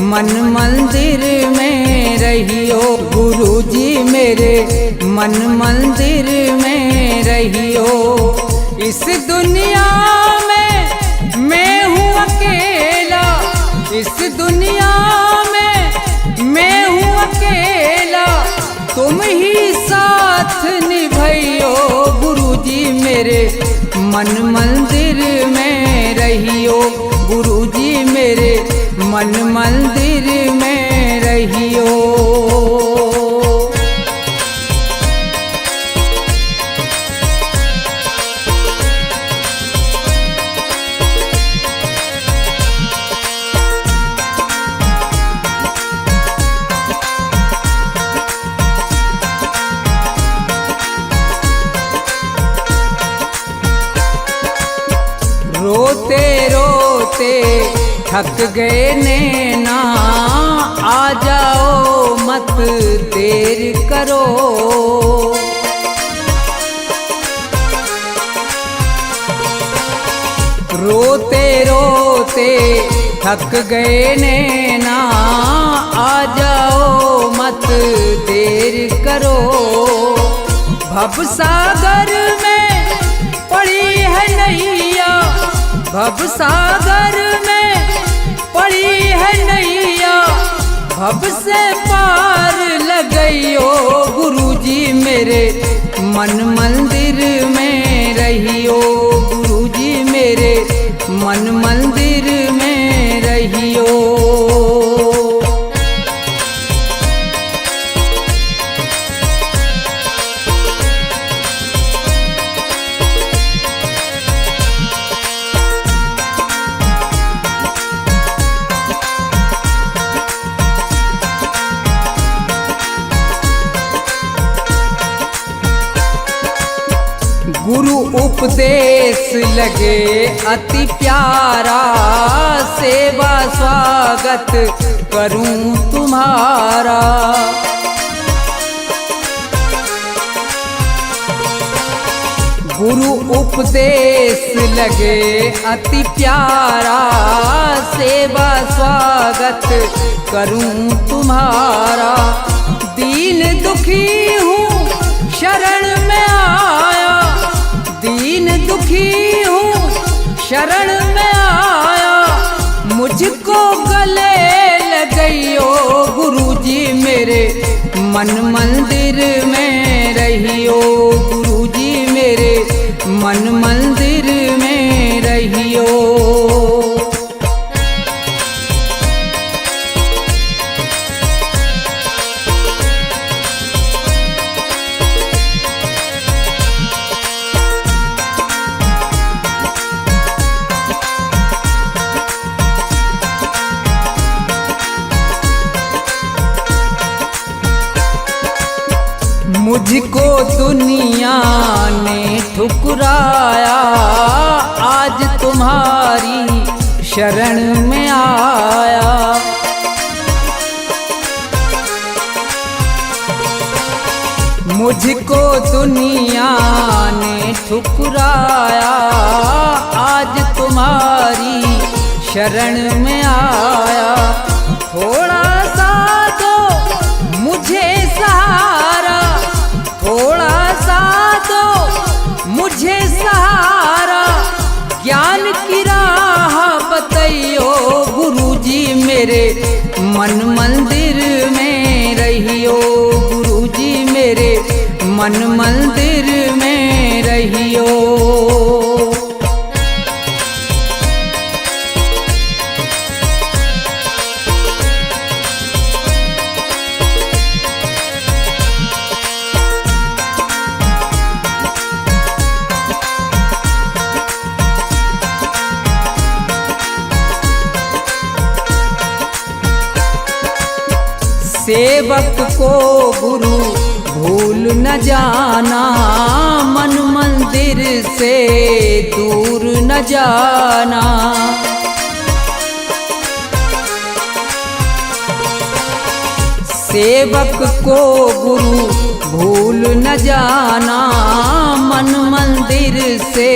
मन मंदिर में रहियो। गुरुजी मेरे मन मंदिर में रहियो। इस दुनिया में मैं हूँ अकेला, इस दुनिया में मैं हूँ अकेला, तुम ही साथ निभाइयो। गुरुजी मेरे मन मंदिर में रहियो। गुरुजी मेरे मन मंदिर में रहियो। रोते रोते थक गए नैना, आ जाओ मत देर करो। रोते रोते थक गए नैना, आ जाओ मत देर करो। भवसागर में पड़ी है नैया, भवसागर में पड़ी है नैया, भव से पार लगइयो। गुरुजी मेरे मन मंदिर में रहियो। गुरुजी मेरे मन मंदिर में रहियो। गुरु उपदेश लगे अति प्यारा, सेवा स्वागत करूं तुम्हारा। गुरु उपदेश लगे अति प्यारा, सेवा स्वागत करूं तुम्हारा। दीन दुखी हूँ शरण में आया, दीन दुखी हूँ शरण में आया, मुझको गले लगइयो। गुरुजी मेरे मन मंदिर में रहियो। गुरुजी मेरे मन मंदिर में रहियो। मुझको दुनिया ने ठुकराया, आज तुम्हारी शरण में आया। मुझको दुनिया ने ठुकराया, आज तुम्हारी शरण में आया। थोड़ा सा दो मुझे सहारा, थोड़ा सा दो मुझे सहारा, ज्ञान की राह बताइयो। गुरुजी मेरे मन मंदिर में रहियो। गुरुजी मेरे मन मंदिर में रहियो। सेवक को गुरु भूल न जाना, मन मंदिर से दूर न जाना। सेवक को गुरु भूल न जाना, मन मंदिर से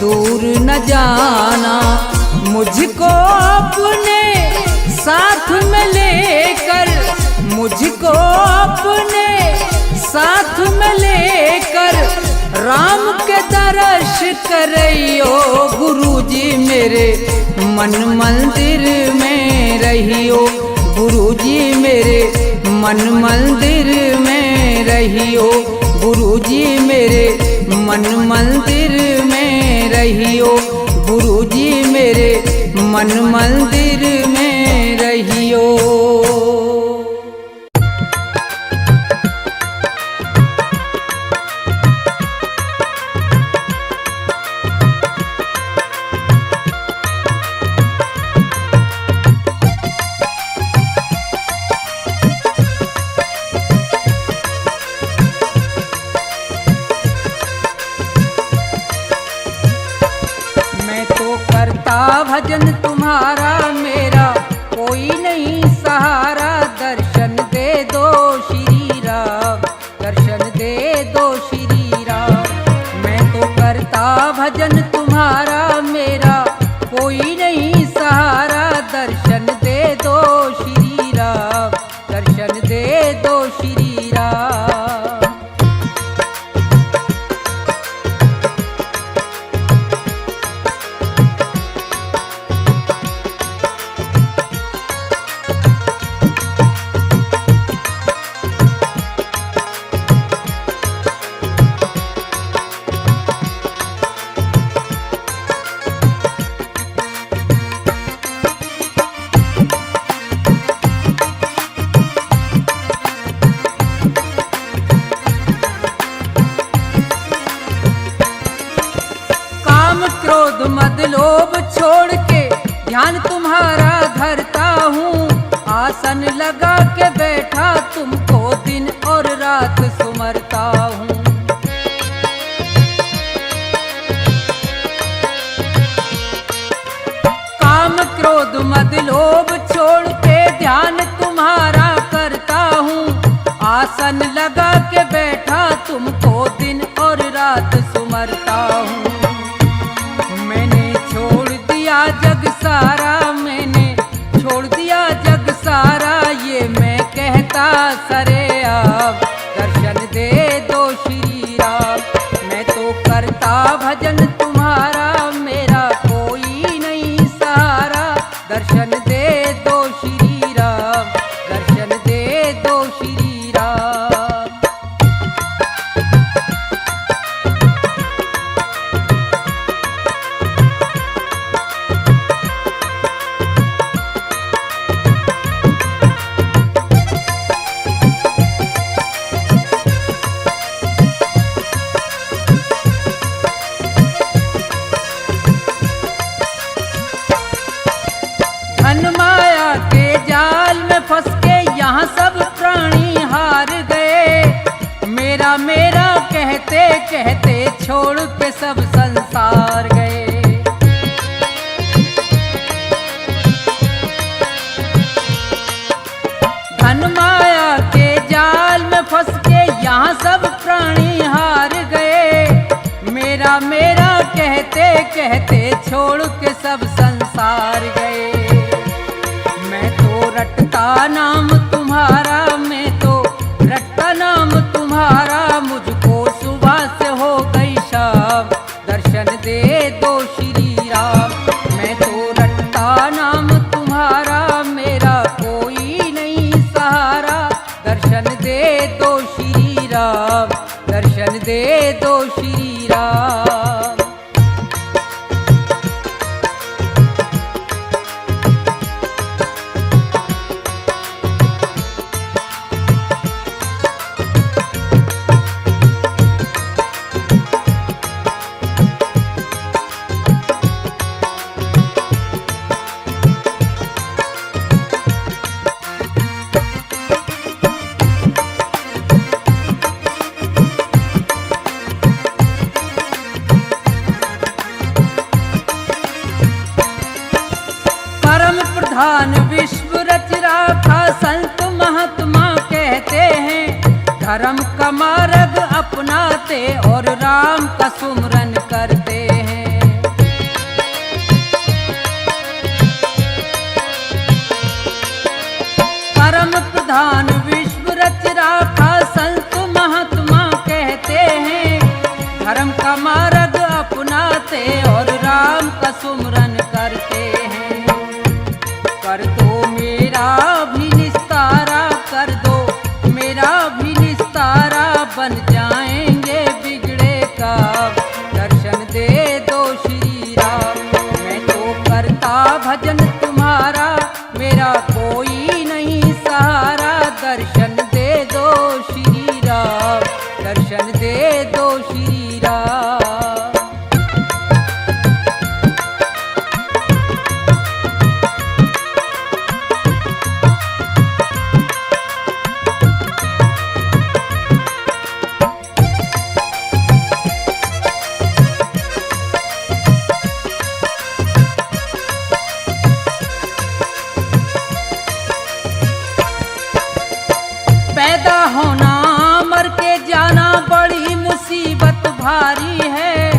दूर न जाना। मुझको अपने साथ में लेकर मुझको अपने, साथ में लेकर राम के दर्श करियो गुरुजी मेरे मन मंदिर में रहियो, गुरुजी मेरे मन मंदिर में रहियो, गुरुजी मेरे मन मंदिर में रहियो, गुरुजी मेरे मन मंदिर में रहियो। भजन तुम्हारा मेरा कोई नहीं सहारा, दर्शन दे दो श्री राम, दर्शन दे दो श्री राम। मैं तो करता भजन तुम्हारा मेरा कोई नहीं सहारा, दर्शन दे दो श्री राम, दर्शन दे दो श्री राम। क्रोध मद लोभ छोड़ के ध्यान तुम्हारा धरता हूँ, आसन लगा के बैठा तुमको दिन और रात सुमरता हूँ। काम क्रोध मद लोभ छोड़ के ध्यान तुम्हारा करता हूँ, आसन लगा के बैठा तुमको दिन और रात सुमरता हूँ। जग सारा मैंने छोड़ दिया जग सारा, ये मैं कहता सरे आप, दर्शन दे दो श्री राम। मैं तो करता भजन तुम्हारा मेरा कोई नहीं सहारा, दर्शन दे दो श्री राम, दर्शन दे दो श्री राम। फंस के यहाँ सब प्राणी हार गए, मेरा मेरा कहते कहते छोड़ के सब संसार गए। धन माया के जाल में फंस के यहाँ सब प्राणी हार गए, मेरा मेरा कहते कहते छोड़ के सब संसार गए। रटता नाम तुम्हारा, मैं तो रटता नाम तुम्हारा, मुझको सुबह से हो गई शाम, दर्शन दे दो श्री राम। मैं तो रटता नाम तुम्हारा मेरा कोई नहीं सहारा, दर्शन दे दो श्री राम, दर्शन दे दो श्री राम। प्रधान विश्व रच राखा संत महात्मा कहते हैं, धर्म का मार्ग अपनाते और राम का सुमरन करते हैं। समाधान विश्व रच राखा संत महात्मा कहते हैं। धर्म का मार्ग अपनाते और राम का सुमरन करते हैं। कर दो मेरा भी निस्तारा, कर दो मेरा भी निस्तारा, बन जाएंगे बिगड़े का, दर्शन दे दो श्री राम। मैं तो करता भजन तुम्हारा, मेरा कोई नहीं सहारा, दर्शन दे दो श्री राम, दर्शन दे दो श्री राम। पैदा होना मर के जाना बड़ी मुसीबत भारी है।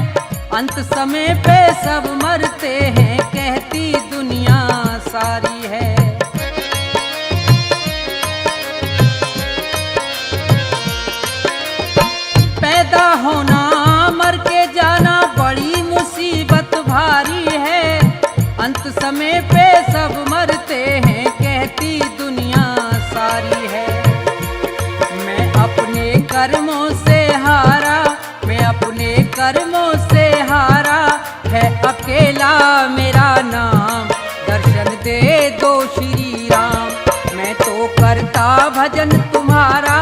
अंत समय पे सब मरते हैं, कहती दुनिया सारी है। पैदा होना मर के जाना बड़ी मुसीबत भारी है। अंत समय पे सब मरते हैं, कहती दुनिया सारी है। अपने कर्मों से हारा, मैं अपने कर्मों से हारा, है अकेला मेरा नाम, दर्शन दे दो श्री राम। मैं तो करता भजन तुम्हारा,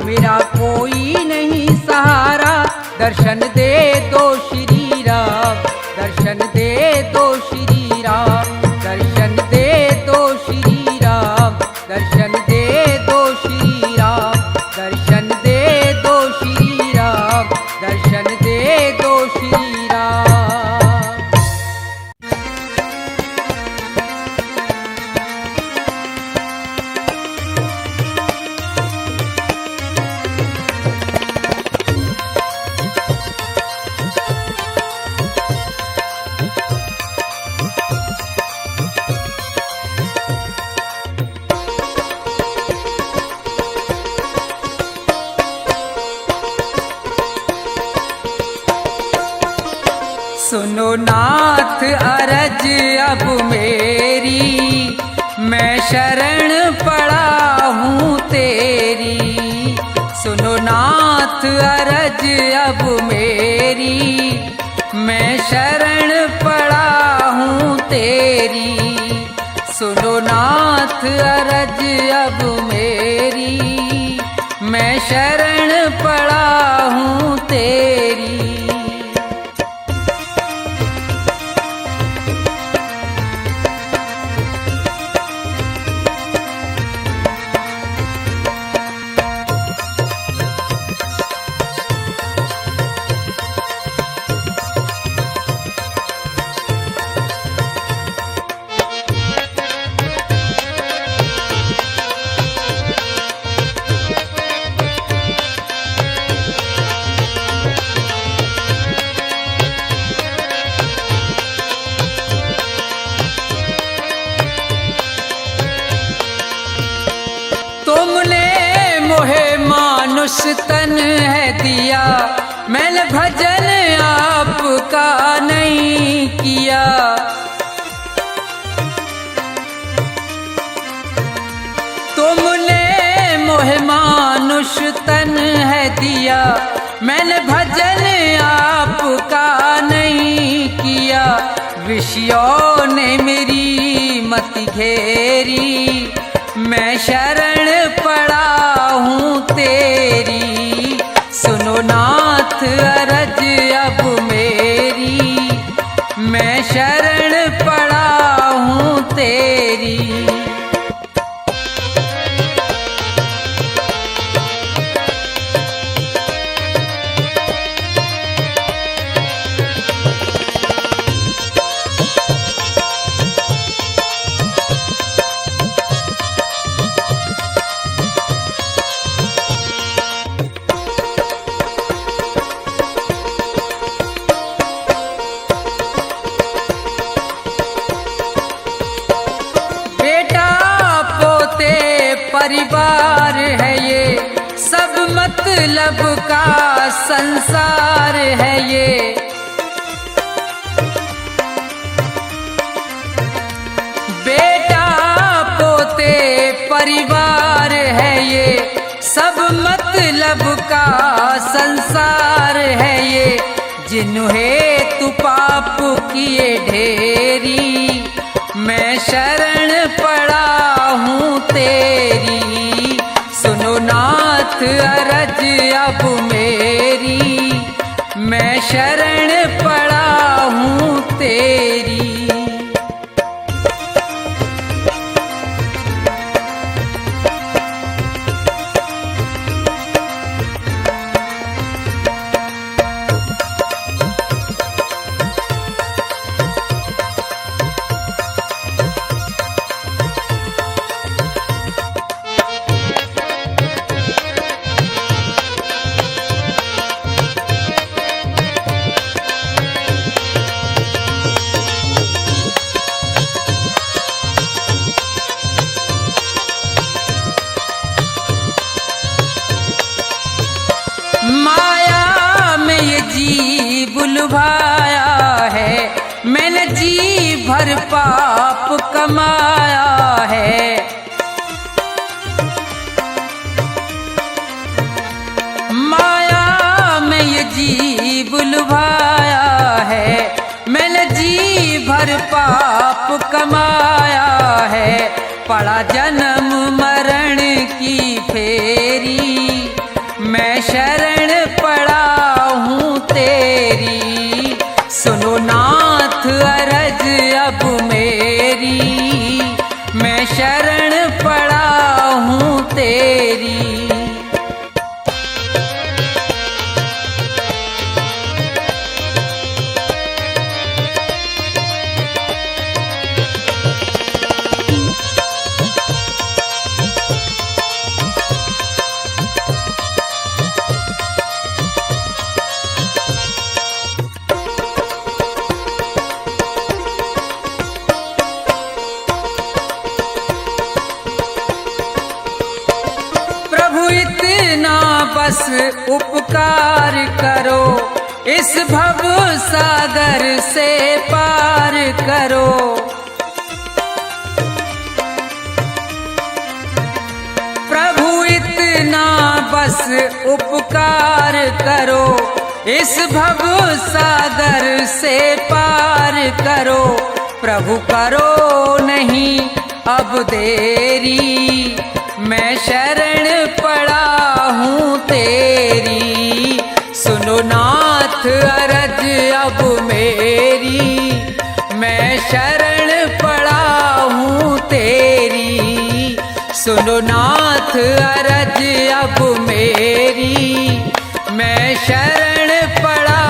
मेरा कोई नहीं सहारा, दर्शन दे दो श्री राम, दर्शन दे दो श्री राम, दर्शन दे दो श्री राम, दर्शन दे दो श्री राम, दर्शन दे दो श्री राम, दर्शन दे दो श्री राम। सुनो नाथ अरज अब मेरी, मैं शरण पड़ा हूँ तेरी। सुनो नाथ अरज अब मेरी, मैं शरण पड़ा हूँ तेरी। सुनो नाथ अरज अब मेरी, मैं शरण पड़ा हूँ तेरी। मानुष तन है दिया, मैंने भजन आपका नहीं किया। तुमने मोहे मानुष तन है दिया, मैंने भजन आपका नहीं किया। विषयों ने मेरी मति घेरी, मैं शरण पड़ा हूँ तेरी। सुनो नाथ अरज अब मेरी, मैं शरण पड़ा हूँ तेरी। परिवार है ये, सब मतलब का संसार है ये। बेटा पोते परिवार है ये, सब मतलब का संसार है ये। जिन्हें तू पाप किए ढेरी, मैं शरण पड़ा हूँ तेरी। सुनो नाथ अरज अब मेरी, मैं शरण पड़ा हूँ तेरी। माया में ये जी बुलवाया है, मैंने जी भर पाप कमाया है। माया में ये जी बुलवाया है, मैंने जी भर पाप कमाया है। पड़ा जन्म मरण की फेरी, मैं शरण पड़ा हूँ तेरी। सुनो नाथ अरज अब मेरी, मैं शरण पड़ा हूँ तेरी। इतना बस उपकार करो, इस भव सागर से पार करो। प्रभु इतना बस उपकार करो, इस भव सागर से पार करो। प्रभु करो नहीं अब देरी, मैं शरण पड़ा हूँ तेरी। सुनो नाथ अरज अब मेरी, मैं शरण पड़ा हूँ तेरी। सुनो नाथ अरज अब मेरी, मैं शरण पड़ा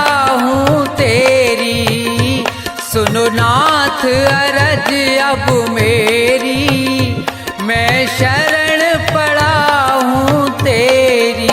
हूँ तेरी। सुनो नाथ अरज अब मेरी, मैं शरण पड़ा हूँ तेरी।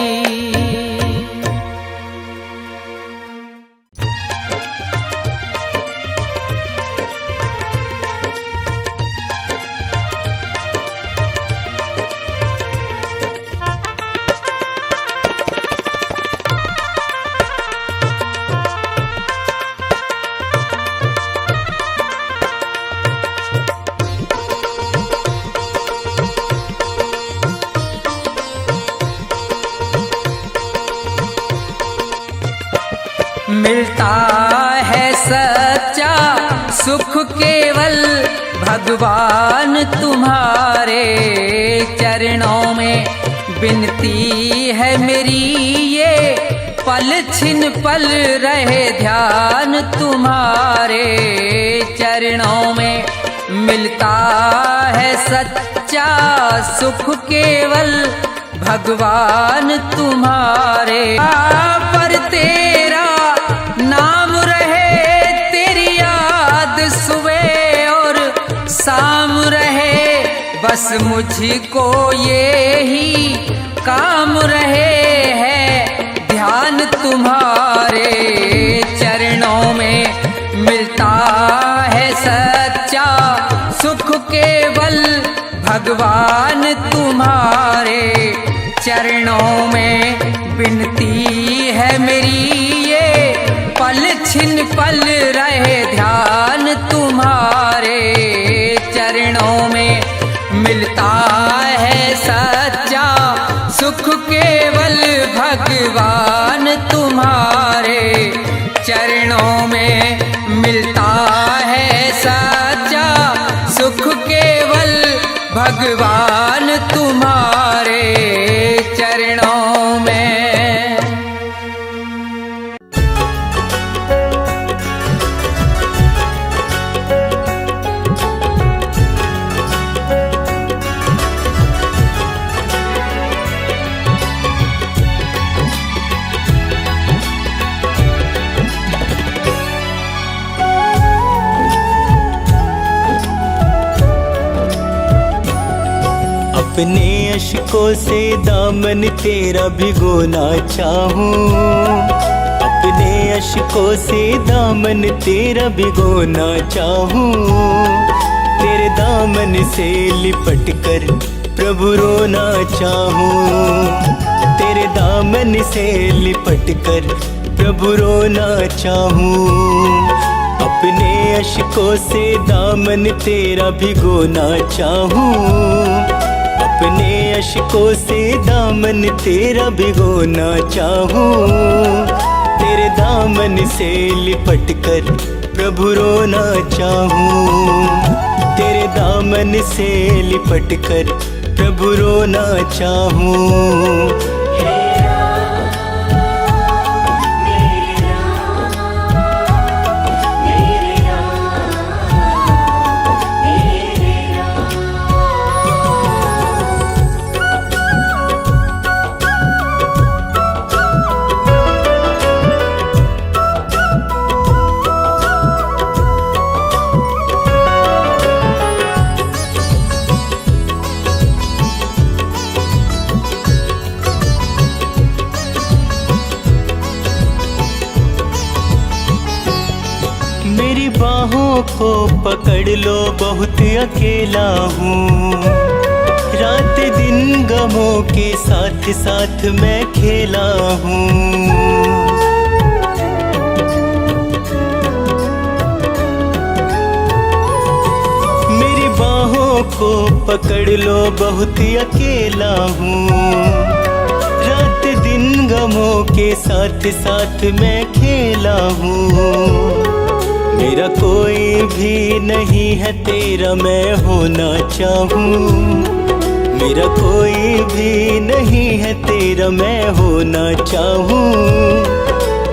मिलता है सच्चा सुख केवल भगवान तुम्हारे चरणों में। विनती है मेरी ये पल छिन पल रहे ध्यान तुम्हारे चरणों में। मिलता है सच्चा सुख केवल भगवान तुम्हारे। पर तेरा नाम रहे, तेरी याद सुबह और शाम रहे, बस मुझको ये ही काम रहे है ध्यान तुम्हारे चरणों में। मिलता है सच्चा सुख केवल भगवान तुम्हारे। चरणों में विनती है मेरी ये, पल छिन पल रहे ध्यान तुम्हारे। चरणों में मिलता है सच्चा सुख केवल भगवान तुम्हारे। चरणों में मिलता है सच्चा सुख केवल भगवान तुम्हारे चरणों में। अपने अश्कों से दामन तेरा भिगोना चाहूं, अपने अश्कों से दामन तेरा भिगोना चाहूं। तेरे दामन से लिपट कर प्रभु रोना चाहूं, तेरे दामन से लिपट कर प्रभु रोना चाहूं। अपने अश्कों से दामन तेरा भिगोना चाहूं, अपने अश्कों से दामन तेरा भिगोना चाहूं। तेरे दामन से लिपट कर प्रभु रोना चाहूं, तेरे दामन से लिपट कर प्रभु रोना चाहूं। मेरी बाहों को पकड़ लो, बहुत अकेला हूँ। रात दिन गमों के साथ साथ मैं खेला हूँ। मेरी बाहों को पकड़ लो, बहुत अकेला हूँ। रात दिन गमों के साथ साथ मैं खेला हूँ। मेरा कोई भी नहीं है तेरा मैं होना चाहूँ, मेरा कोई भी नहीं है तेरा मैं होना चाहूँ।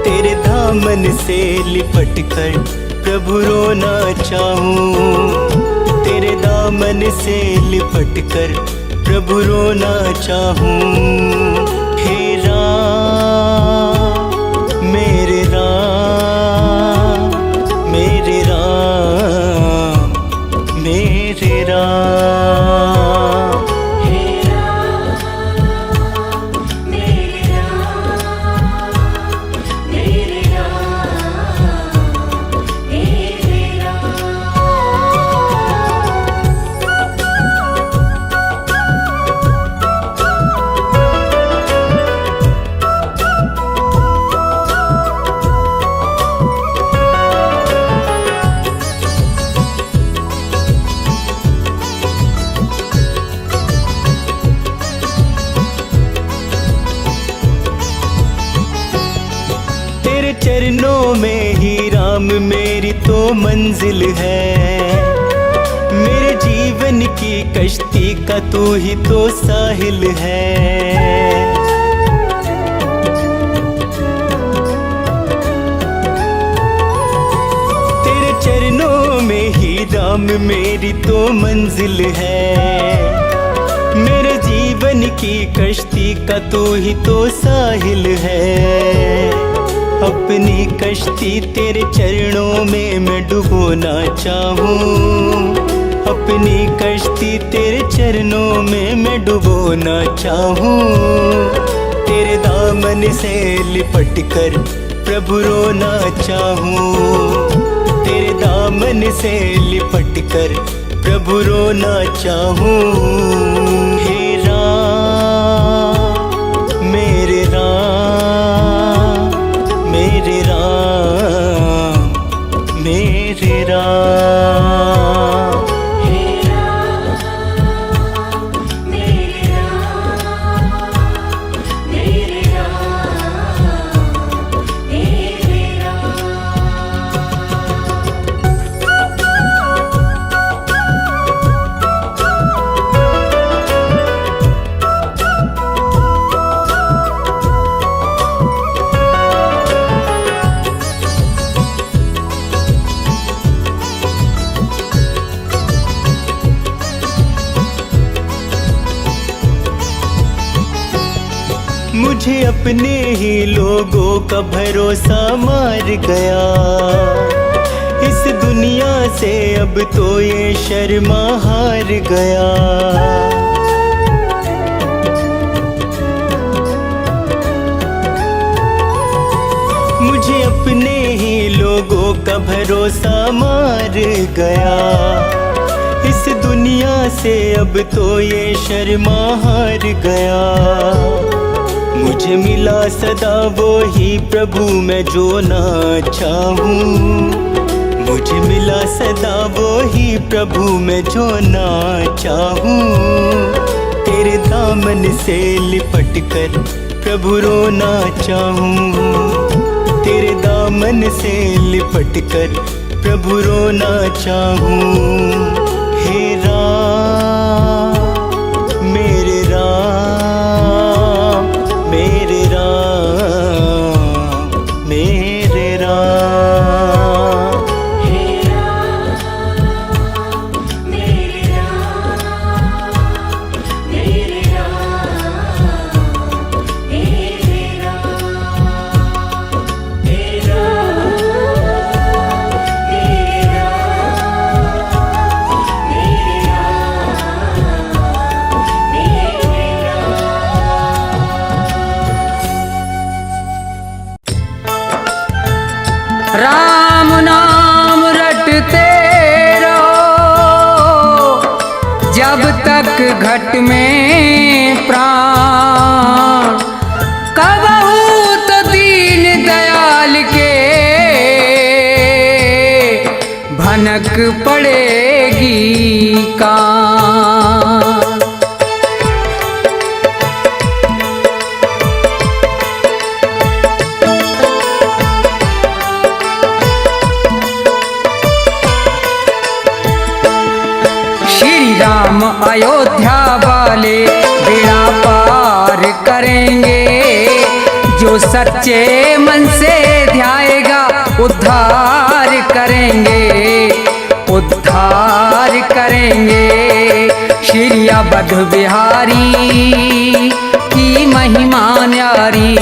तेरे दामन से लिपट कर प्रभु रोना चाहूँ, तेरे दामन से लिपट कर प्रभु रोना चाहूँ। हे राम मेरे राम, मेरे राम मेरे राम। हे राम मेरे राम, मेरे राम मेरे राम। तेरे चरणों में ही राम मेरी तो मंजिल है। मेरे जीवन की कश्ती का तू ही तो साहिल है। तेरे चरणों में ही राम मेरी तो मंजिल है। मेरे जीवन की कश्ती का तू ही तो साहिल है। अपनी कश्ती तेरे चरणों में मैं डुबोना चाहूँ, अपनी कश्ती तेरे चरणों में मैं डुबोना चाहूँ। तेरे दामन से लिपट कर प्रभु रोना चाहूँ, तेरे दामन से लिपट कर प्रभु रोना चाहूँ। हे राम मुझे अपने ही लोगों का भरोसा मार गया। इस दुनिया से अब तो ये शर्मा हार गया। मुझे अपने ही लोगों का भरोसा मार गया। इस दुनिया से अब तो ये शर्मा हार गया। मुझे मिला सदा वो ही प्रभु मैं जो ना चाहूं। मुझे मिला सदा वो ही प्रभु मैं जो ना चाहूं। तेरे दामन से लिपट कर प्रभु रोना चाहूं। तेरे दामन से लिपट कर प्रभु रोना चाहूं। हे राम मेरे राम मेरे राम मेरे राम। हे राम मेरे राम मेरे राम मेरे राम। हे राम मेरे राम नाम रटते रहो जब तक घट में प्राण। कबहू तो दीन दयाल के भनक पड़ेगी कान। राम अयोध्या वाले बेड़ा पार करेंगे। जो सच्चे मन से ध्याएगा उद्धार करेंगे उद्धार करेंगे। श्री अवध बिहारी की महिमा न्यारी।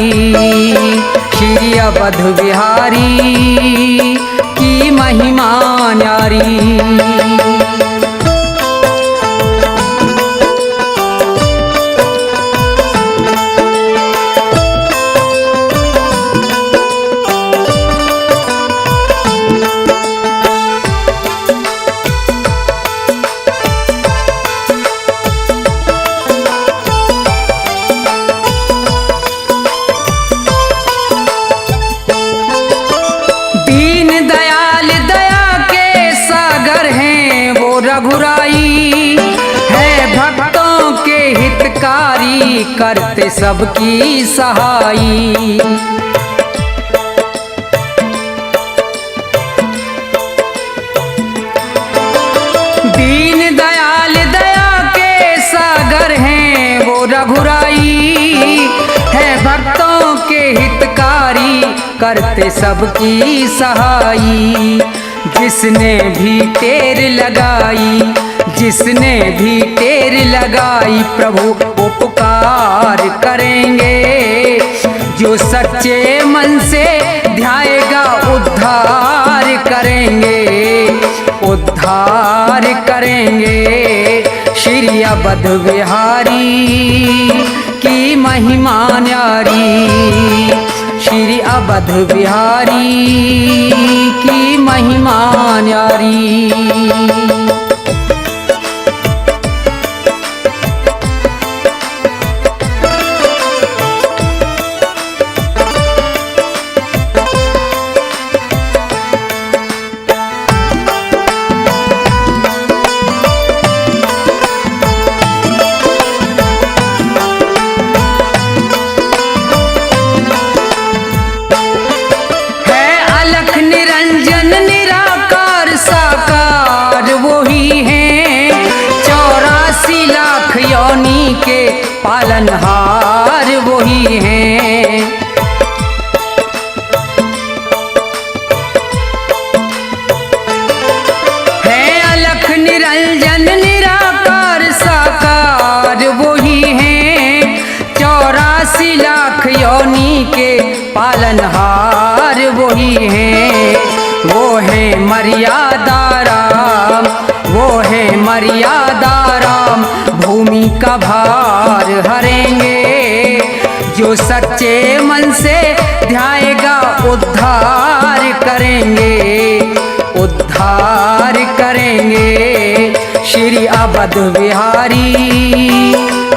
श्री अवध बिहारी की महिमा न्यारी। रघुराई है भक्तों के हितकारी करते सबकी सहाई। दीन दयाल दया के सागर हैं वो रघुराई है भक्तों के हितकारी करते सबकी सहाई। जिसने भी टेर लगाई जिसने भी टेर लगाई प्रभु उपकार करेंगे। जो सच्चे मन से ध्याएगा उद्धार करेंगे उद्धार करेंगे। श्री अवध बिहारी की महिमा न्यारी। श्री अवध बिहारी की महिमा न्यारी। के पालनहार वही हैं। है अलख निरंजन निराकार साकार वही हैं। 84 लाख का भार हरेंगे। जो सच्चे मन से ध्याएगा उद्धार करेंगे, उद्धार करेंगे। श्री अवध बिहारी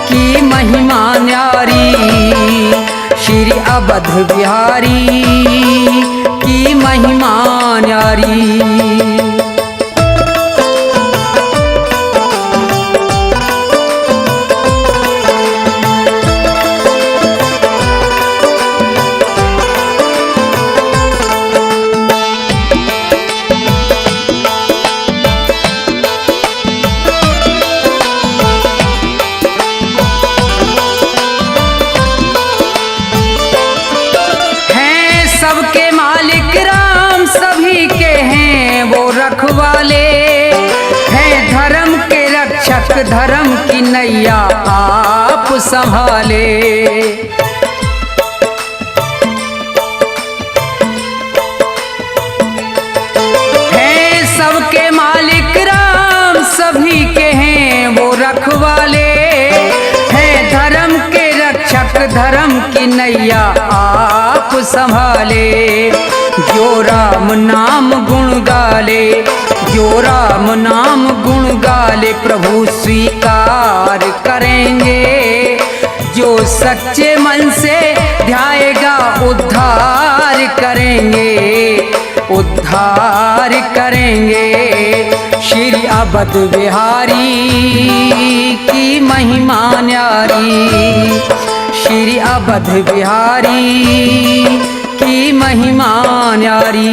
की महिमा न्यारी, श्री अवध बिहारी की महिमा न्यारी। सबके मालिक राम सभी के हैं वो रखवाले, हैं धर्म के रक्षक धर्म की नैया आप संभाले। हैं सबके मालिक राम सभी के हैं वो रखवाले, हैं धर्म के रक्षक धर्म की नैया आप संभाले। जो राम नाम गुण गाले, जो राम नाम गुण गाले प्रभु स्वीकार करेंगे। जो सच्चे मन से ध्याएगा उद्धार करेंगे, उद्धार करेंगे। श्री अवध बिहारी की महिमा न्यारी, श्री अवध बिहारी की महिमा न्यारी।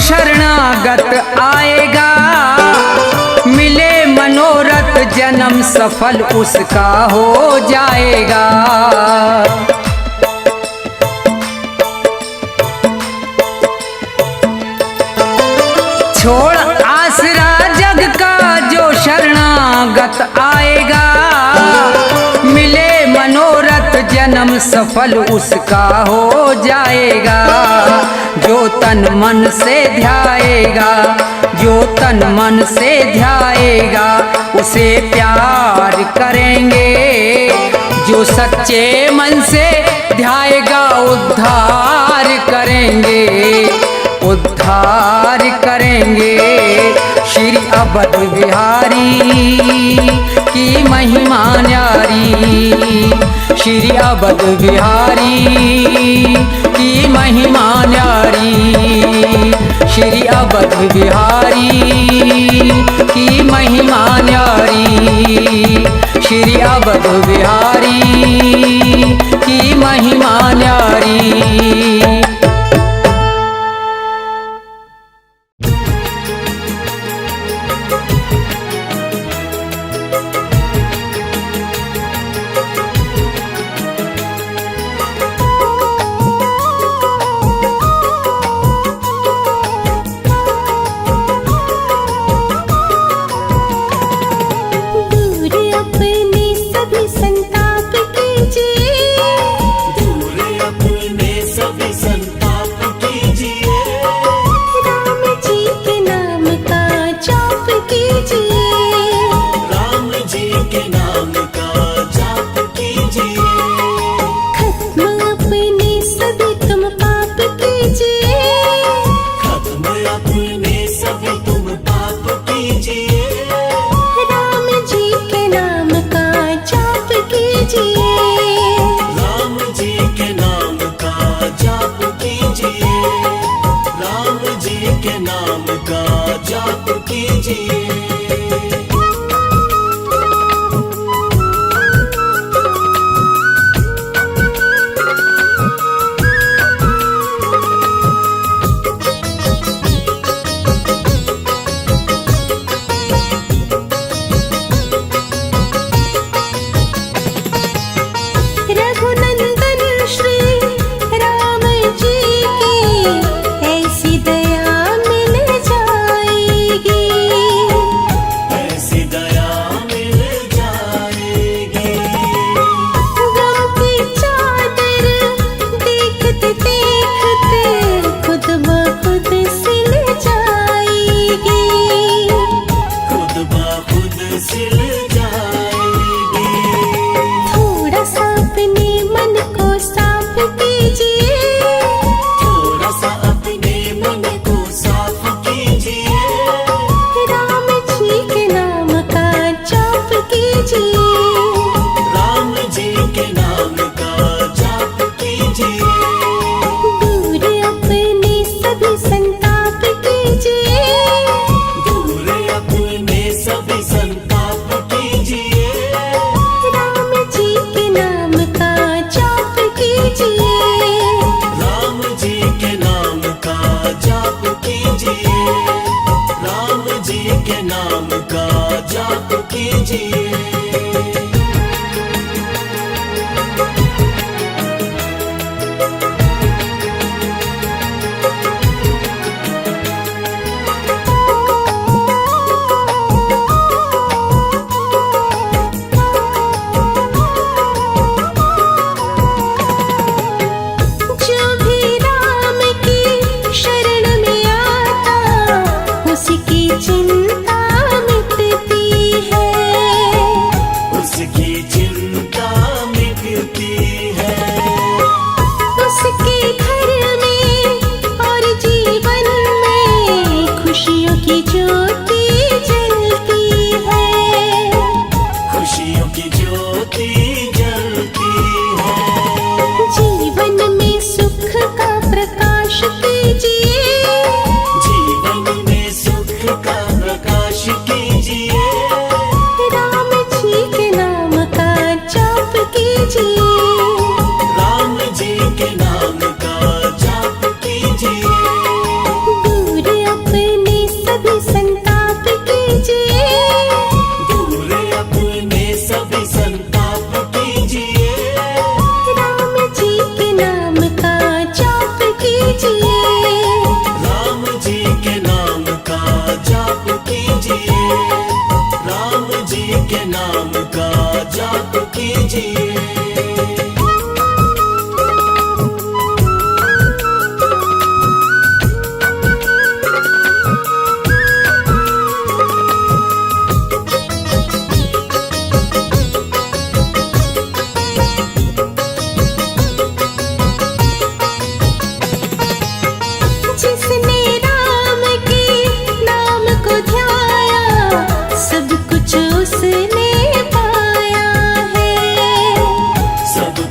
शरणागत आएगा, मिले मनोरथ जन्म सफल उसका हो जाएगा। छोड़ आसरा जग का जो शरणागत आएगा, मिले मनोरथ जन्म सफल उसका हो जाएगा। जो तन मन से ध्याएगा, जो तन मन से ध्याएगा उसे प्यार करेंगे। जो सच्चे मन से ध्याएगा उद्धार करेंगे, उद्धार करेंगे। श्री अवध बिहारी की महिमा न्यारी, श्री अवध बिहारी की महिमा न्यारी, श्री अवध बिहारी की महिमा न्यारी, श्री अवध बिहारी की महिमा न्यारी। कीजिए। दूर अपने सभी संताप कीजिए। दूर अपने सभी संताप कीजिए। राम जी के नाम का जाप कीजिए। राम जी के नाम का जाप कीजिए। राम जी के नाम का जाप कीजिए। जो भी राम की शरण में आता उसकी चिंता मिटती है। उसकी चिंता मिटती है। उसके घर में और जीवन में खुशियों की ज्योति जलती है। खुशियों की ज्योति जलती है। जीवन में सुख का प्रकाश कीजिए। जीवन में सुख का प्रकाश कीजिए। राम जी के नाम का जाप कीजिए। राम जी के नाम का जाप कीजिए। दूर अपने सभी संताप कीजिए। दूर अपने सभी संताप कीजिए। राम जी के नाम का जाप कीजिए। राम जी के नाम का जाप कीजिए। राम जी के नाम का जाप कीजिए। जिसने राम के नाम को ध्याया सब कुछ उसने पाया है। सब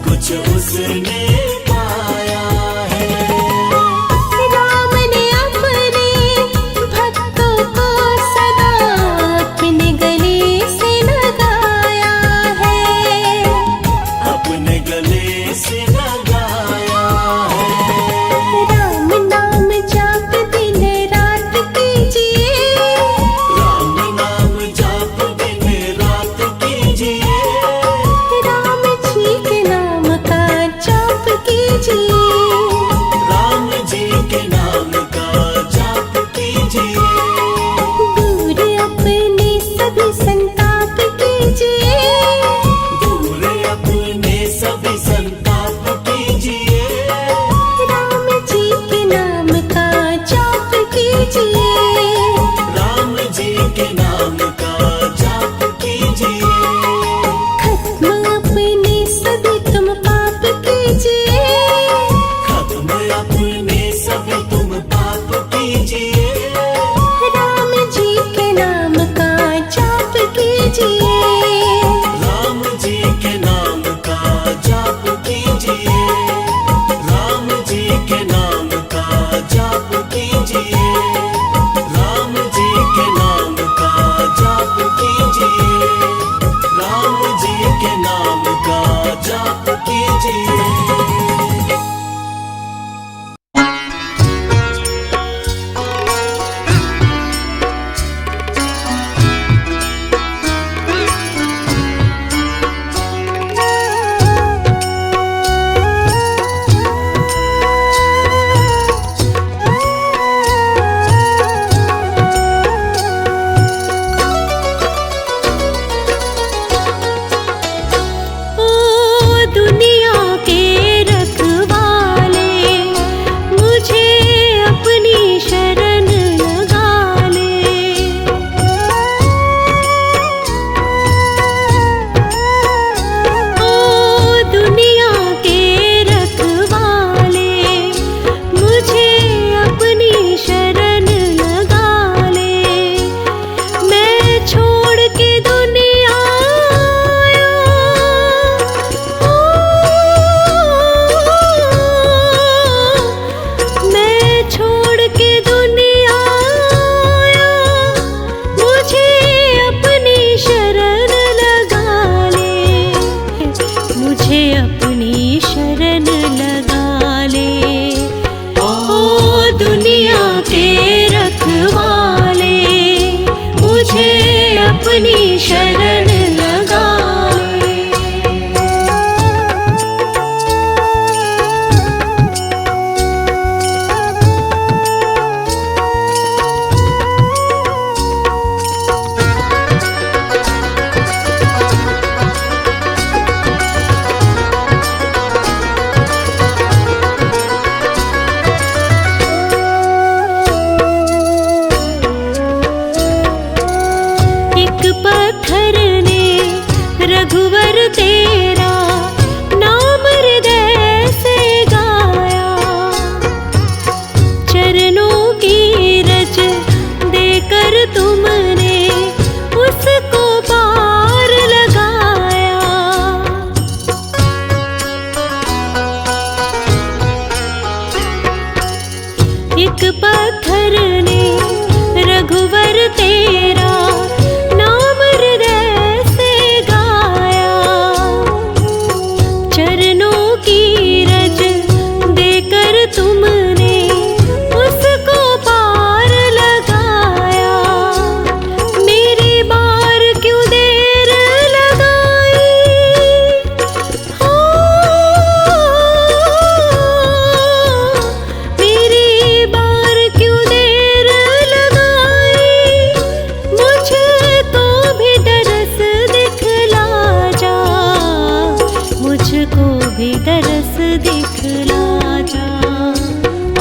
दिखला जा।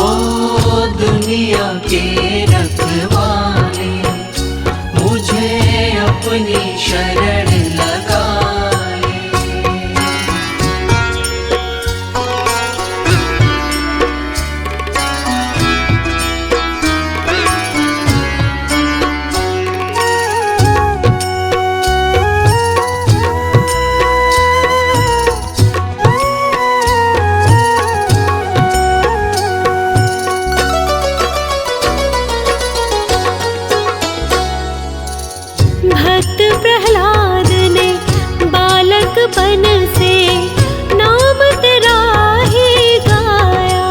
ओ दुनिया के रखवाले, मुझे अपनी शरण लगा ले। भक्त प्रहलाद ने बालकपन से नाम तेरा ही गाया।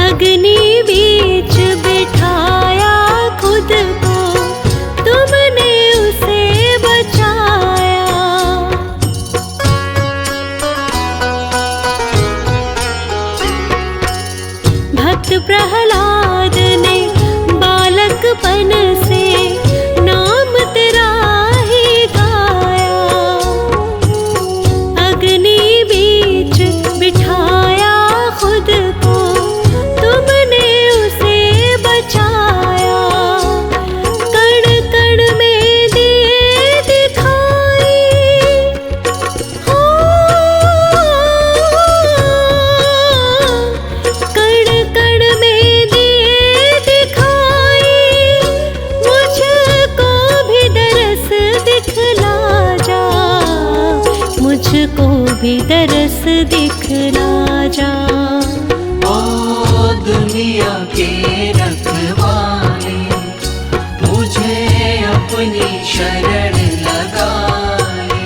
अग्नि बीच बिठाया खुद को, तुमने उसे बचाया। भक्त प्रहलाद ने बालकपन से नाम तेरा ही गाया। अग्नि बीच बिठाया खुद को, तुमने उसे बचाया। कण कण में दिए दिखाई हो, कण कण में दिए दिखाई। मुझको भी दरस दिखला जा, मुझको भी दरस दिखला जा। ओ दुनिया के रखवाले, मुझे अपनी शरण लगा ले।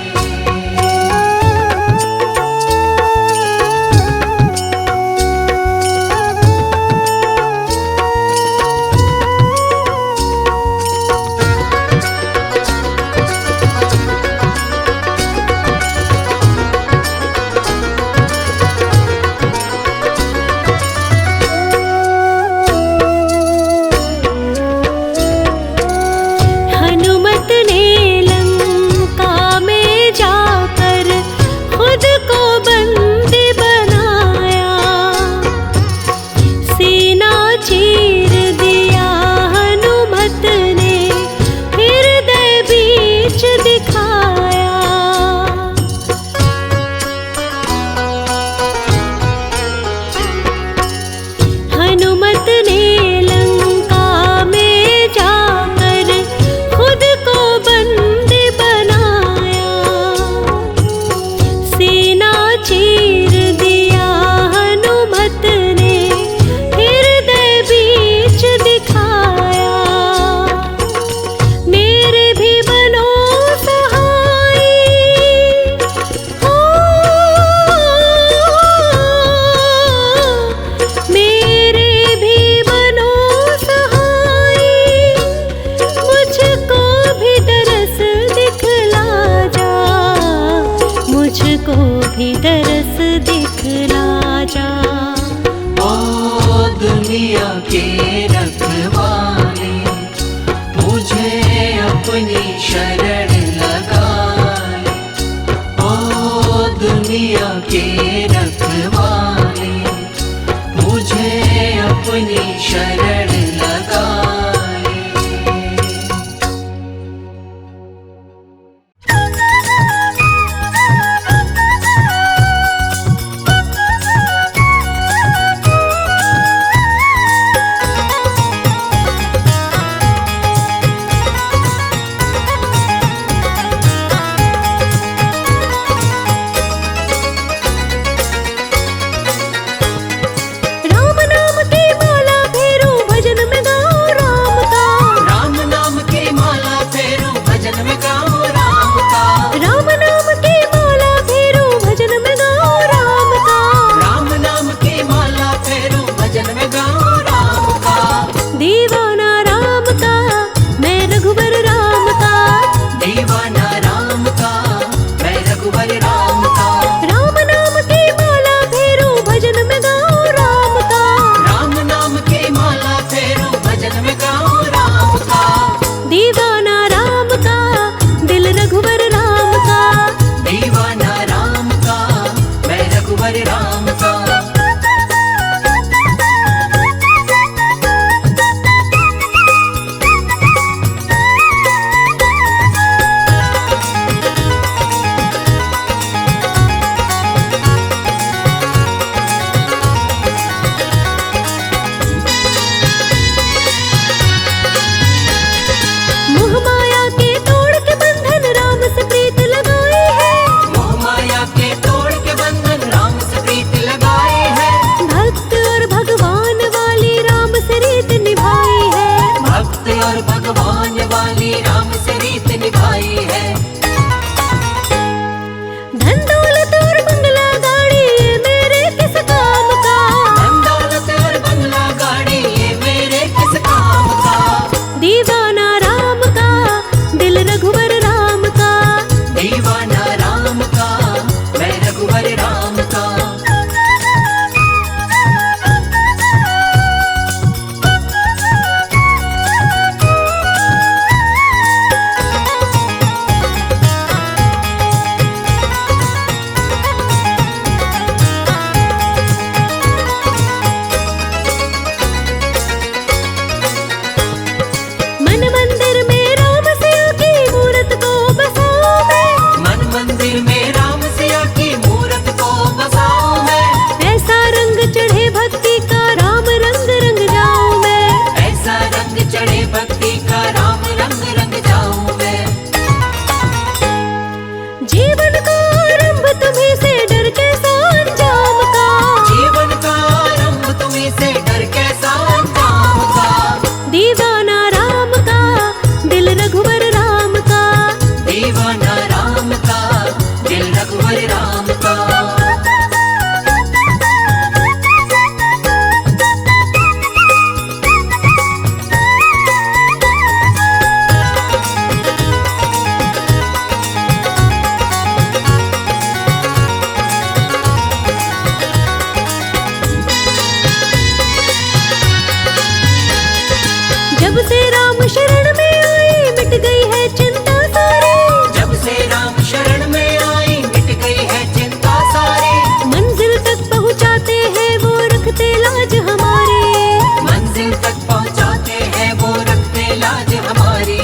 हनुमत ने लंका में जाकर खुद को बंदी बनाया। सीना चीर दिया हनुमत ने, हृदय बीच दिखाया। हनुमत ने लंका में जाकर खुद को बंदी बनाया। सीना चीर दिया हनुमत ने, हृदय बीच दिखाया। मेरे भी बनो सहाय हो, मेरे भी बनो सहाय। मुझको भी दरस दिखला जा, मुझको भी दरस दिखला जा। ओ दुनिया के रखवाले, मुझे अपनी शरण लगा ले। ओ दुनिया के रखवाले, मुझे अपनी शरण लगा ले। रघुवर राम का। मोह माया के तोड़ के बंधन राम से प्रीत लगाई है। मोह माया के तोड़ के बंधन राम से प्रीत लगाए हैं। भक्त और भगवान वाली राम से रीत निभाई है। भक्त और भगवान वाली राम से रीत निभाई है। धन दौलत और बंगला गाड़ी ये मेरे किस काम का। धन दौलत और बंगला गाड़ी ये मेरे किस काम का। दीवाना राम का दिल रघुवर राम का। दीवाना राम का मैं रघुवर राम का। मन मंदिर में राम सिया की मूरत को बसाऊं मैं। मन मंदिर में राम सिया की मूरत को बसाऊं मैं। ऐसा रंग चढ़े भक्ति का राम रंग रंग जाऊं मैं। ऐसा रंग चढ़े भक्ति का राम रंग रंग जाऊं मैं। जीवन का आरंभ तुम्हीं से डर कैसा अंजाम का। जीवन का आरंभ तुम्हीं से डर कैसा अंजाम का। दीवाना राम का दिल रघुवर राम का। दीवाना राम का दिल रघुवर राम का। जब से राम शरण में आई मिट गई है चिंता सारी। जब से राम शरण में आई मिट गई है चिंता सारी। मंजिल तक पहुंचाते हैं वो रखते लाज हमारी। मंजिल तक पहुंचाते हैं वो रखते लाज हमारी।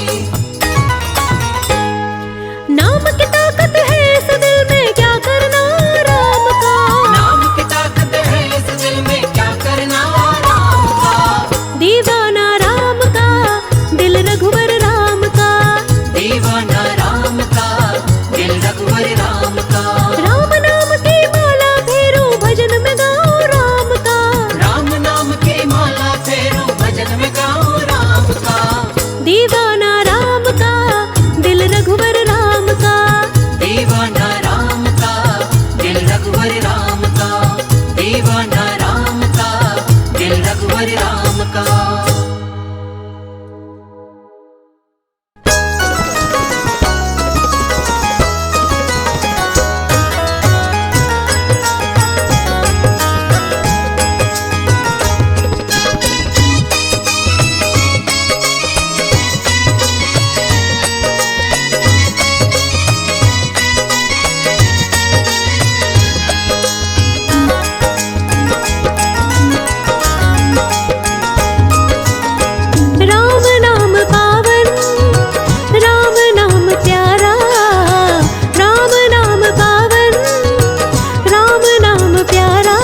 नाम की ताकत है इस दिल में क्या करना राम का। नाम की ताकत है इस दिल में क्या करना राम का। दीवाना राम का दिल रघुवर राम का। दीवाना राम का दिल रघुवर राम का। राम नाम की माला फेरो भजन में गाओ राम का। राम नाम की माला फेरो भजन में गाओ राम का। दीवाना राम का दिल रघुवर राम का। दीवाना राम का दिल रघुवर राम का। दीवाना राम का दिल रघुवर राम का। राम नाम पावन राम नाम प्यारा। राम नाम पावन राम नाम प्यारा।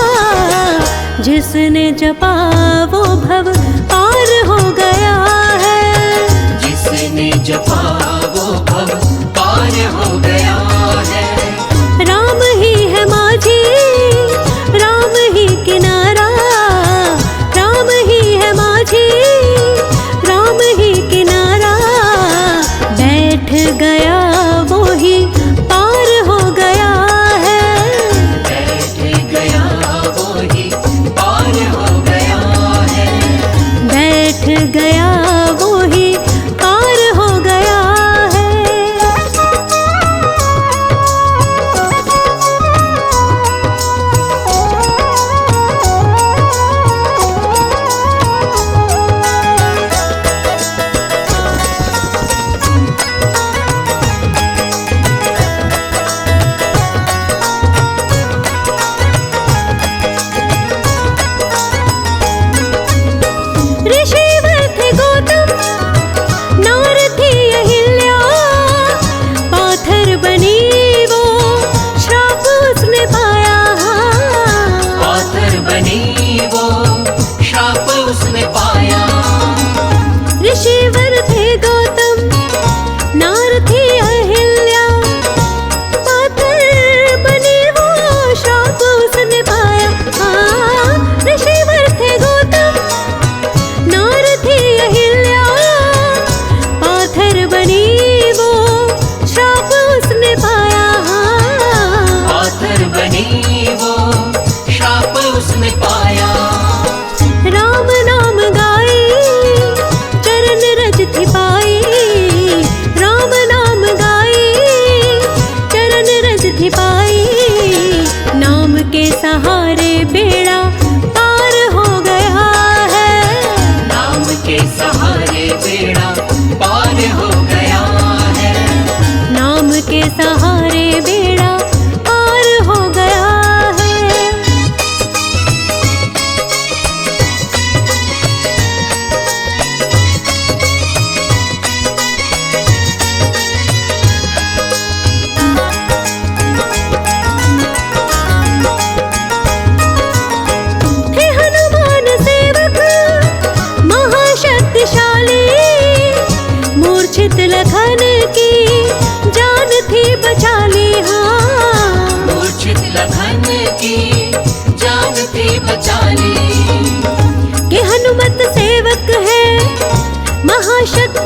जिसने जपा वो भव पार हो गया है। जिसने जपा वो भव पार हो गया है। राम ही है माझी राम ही किनारा। राम ही है माझी राम ही किनारा। बैठ गया वो ही पार हो गया है। बैठ गया वो ही पार हो गया है। बैठ गया वो ही पार हो गया है।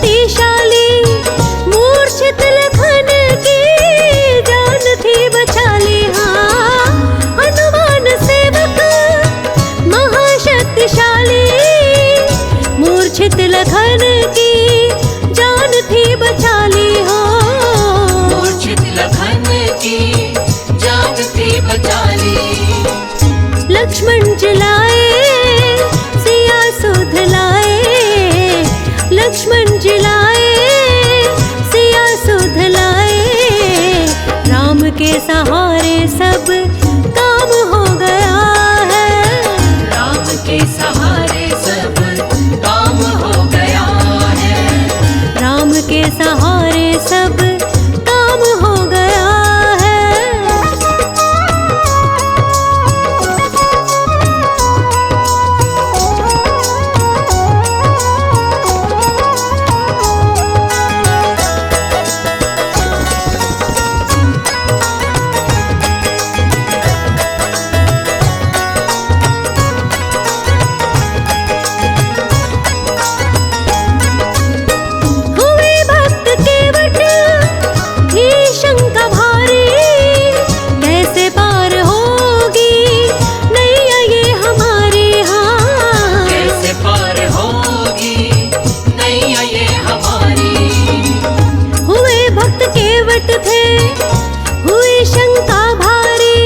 शक्तिशाली, मूर्छित लखन की जान थी बचाली। हाँ, हनुमान सेवक महाशक्तिशाली, मूर्छित लखन की जान थी बचाली। हो मूर्छित लखन की जान थी बचाली। लक्ष्मण जिलाए सिया सुध लाए, लक्ष्मण जिलाए सिया सुध लाए। राम के सहारे सब काम हो गया है, राम के सहारे सब काम हो गया है। राम के सहारे सब काम हो गया है। हुए भक्त केवट ही शंका भारी, कैसे पार होगी नैया ये हमारी। हाँ, कैसे पार होगी नैया ये हमारी। हुए भक्त केवट थे हुई शंका भारी,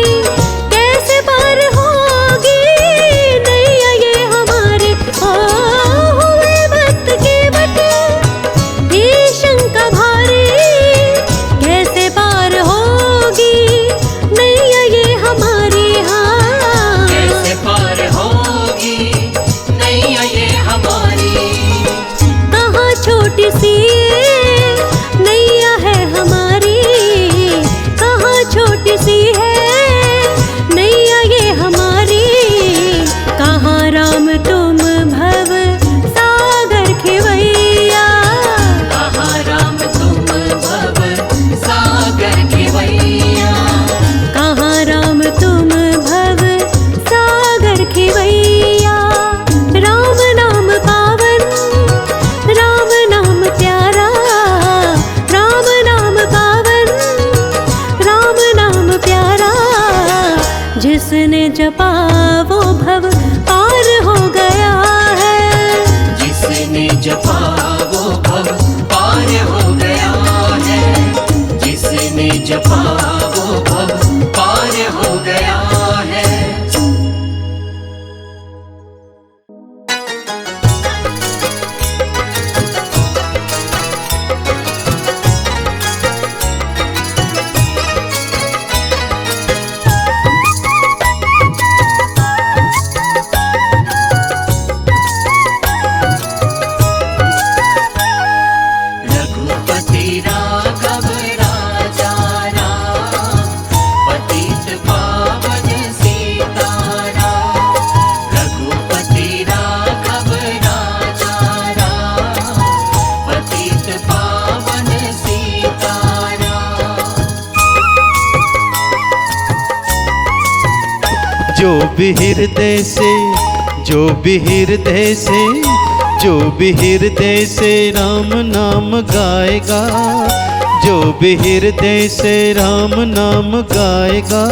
कैसे पार होगी नैया ये हमारी। ओ हुए भक्त केवट ही शंका भारी, कैसे पार होगी नैया ये हमारी। हाँ, कैसे पार होगी नैया ये हमारी। कहाँ छोटी सी नैया है हमारी, कहाँ छोटी सी है नैया ये हमारी। कहाँ राम तुम भव सागर खेवैया, कहाँ राम तुम भव सागर खेवैया। कहाँ राम तुम भव सागर खेवैया। राम नाम पावन, राम नाम प्यारा, राम नाम पावन, राम नाम प्यारा। जिसने जपा वो भव पार हो गया है, जिसने जपा वो भव पार हो गया है। जिसने जपा वो भव पार हो गया है। रघुपति राघव राजा राम, पतित पावन सीताराम। रघुपति राघव राजा राम, पतित पावन सीताराम। जो भी हृदय से, जो भी हृदय से, जो भी हृदय से राम नाम गाएगा, जो भी हृदय से राम नाम गाएगा,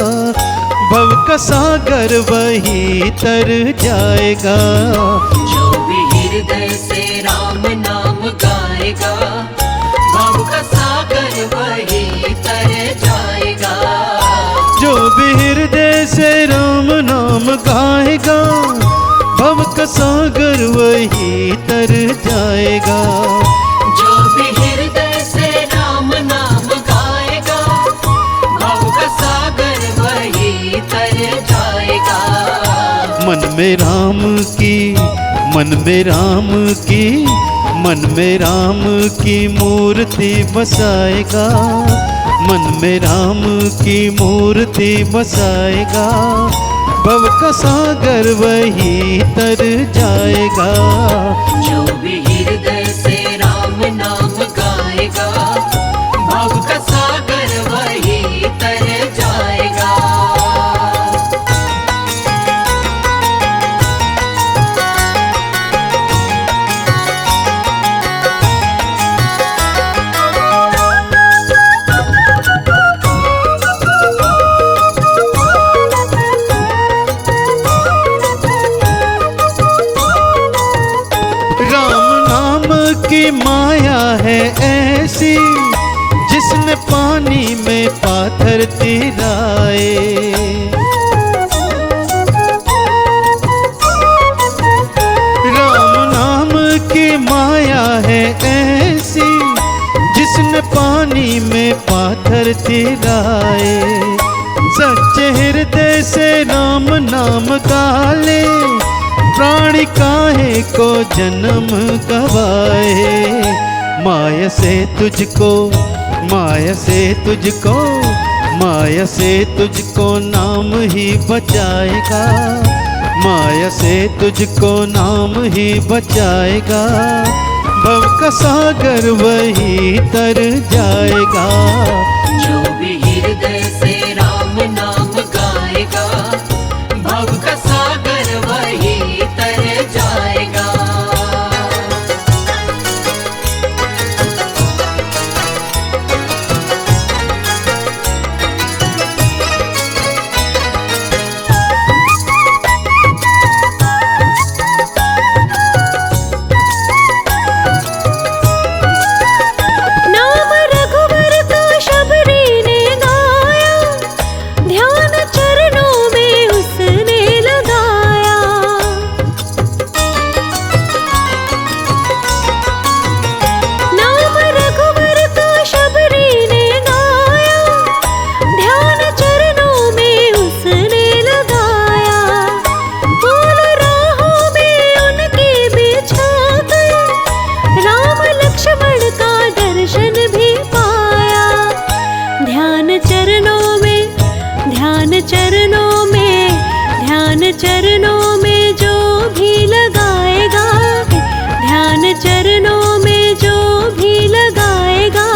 भव का सागर वही तर जाएगा। जो भी हृदय से राम नाम गाएगा, भव का सागर वही तर जाएगा। जो भी हृदय से राम नाम गाएगा, भव का सागर वही तर जाएगा। जो भी हृदय से राम नाम गाएगा, भव का सागर वही तर जाएगा। मन में राम की, मन में राम की, मन में राम की मूर्ति बसाएगा, मन में राम की मूर्ति बसाएगा, भव का सागर वही तर जाएगा। जो भी हृदय से राम नाम गाएगा, भव का सागर वही तर जाएगा। की माया है ऐसी, जिसने पानी में पाथर तिराए। राम नाम की माया है ऐसी, जिसने पानी में पाथर तिराए। सच्चे हृदय से राम नाम गाले, प्राणी काहे को जन्म गवाए। माया से तुझको, माया से तुझको, माया से तुझको नाम ही बचाएगा। माया से तुझको नाम ही बचाएगा। भव का सागर वही तर जाएगा। जो भी हृदय से राम नाम गाएगा, भव का सागर वही तर जाएगा। नाम रघुवर का शबरी ने गाया, ध्यान चरणों में उसने लगाया। नाम रघुवर का शबरी ने गाया, ध्यान चरणों में उसने लगाया। फूल राहों में उनके बिछाकर, राम लक्ष्मण का दर्शन भी पाया। ध्यान चरणों में, ध्यान चरणों में, ध्यान चरणों में जो भी लगाएगा, ध्यान चरणों में जो भी लगाएगा,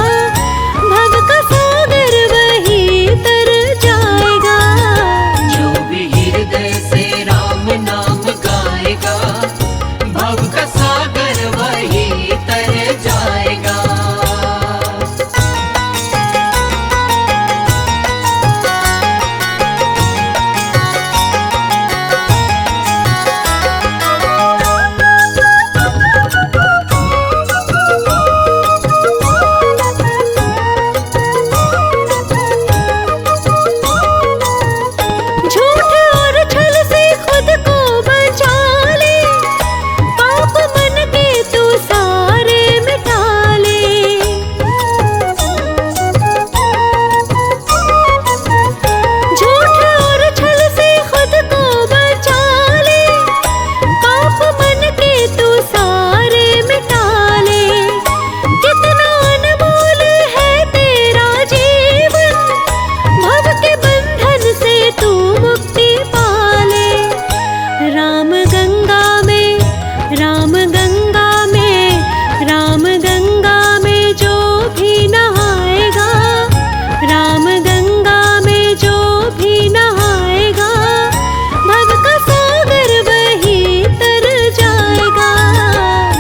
भव का सागर वही तर जाएगा। जो भी हृदय से राम नाम गाएगा, भव का सागर वही तर जाएगा। झूठ और छल से खुद को बचा ले, पाप मन के तू सारे मिटा ले। झूठ और छल से खुद को बचा ले, पाप मन के तू सारे मिटा ले। कितना अनमोल है तेरा जीवन, भव के बंधन से तू मुक्ति पाले। राम गंगा में, राम गंगा में, राम गंगा में जो भी नहाएगा, राम गंगा में जो भी नहाएगा, भव का सागर वही तर जाएगा।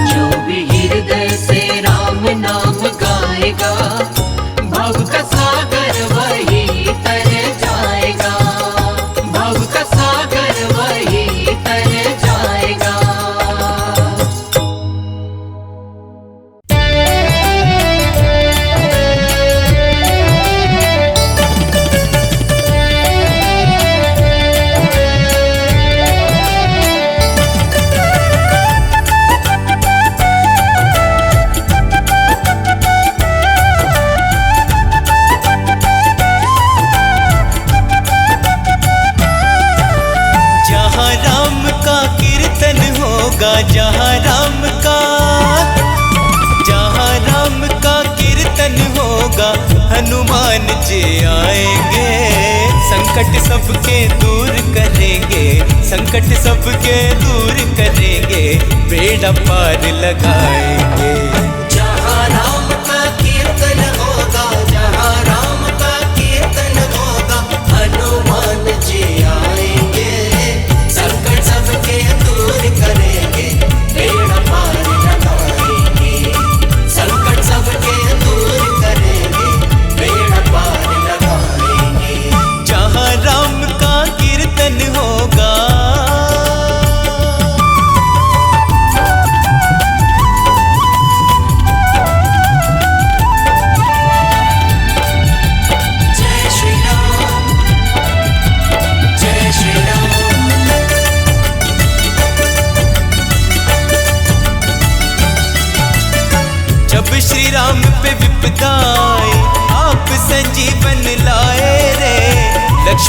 जो भी हृदय से राम नाम गाएगा, भव का सागर वही तर जाएगा। भव का सागर वही तर जाएगा। जहाँ राम का कीर्तन होगा, जहाँ राम का, जहाँ राम का कीर्तन होगा, हनुमान जी आएंगे। संकट सबके दूर करेंगे, संकट सबके दूर करेंगे, बेड़ा पार लगाएंगे। जहाँ राम का कीर्तन होगा, जहाँ राम का कीर्तन होगा, हनुमान जी आएंगे। संकट सबके दूर करेंगे, बेड़ा पार लगाएंगे। संकट सबके दूर करेंगे, बेड़ा पार लगाएंगे। जहाँ राम का कीर्तन होगा,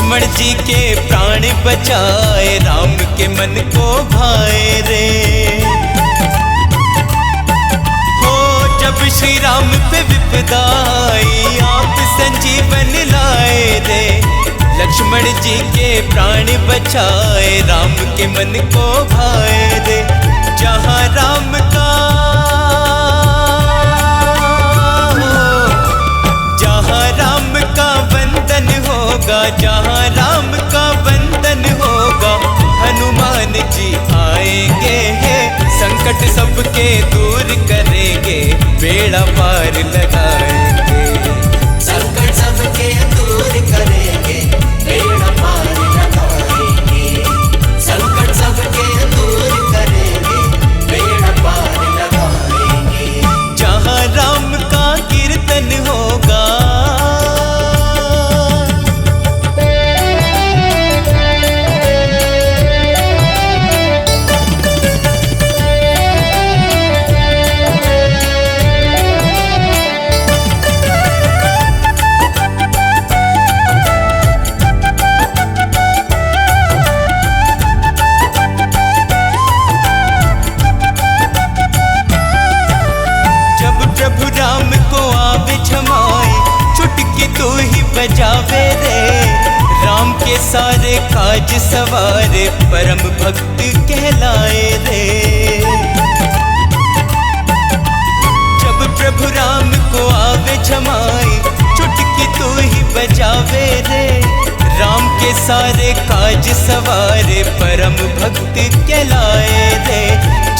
लक्ष्मण जी के प्राण बचाए, राम के मन को भाए रे। हो जब श्री राम पे विपदा आई, आप संजीवन लाए रे। लक्ष्मण जी के प्राण बचाए, राम के मन को भाए रे। जहाँ राम का वंदन होगा, जहाँ राम का वंदन होगा, हनुमान जी आएंगे हैं। संकट सबके दूर करेंगे, बेड़ा पार लगाएंगे। संकट सबके दूर करेंगे, बेड़ा पार लगाएंगे। संकट सबके दूर करेंगे, बेड़ा पार लगाएंगे। जहाँ राम का कीर्तन होगा, बजावे रे। राम के सारे काज सवारे, परम भक्त कहलाए रे। जब प्रभु राम को आवे जमाए, चुटकी तू ही बजावे रे। राम के सारे काज सवारे, परम भक्त कहलाए रे।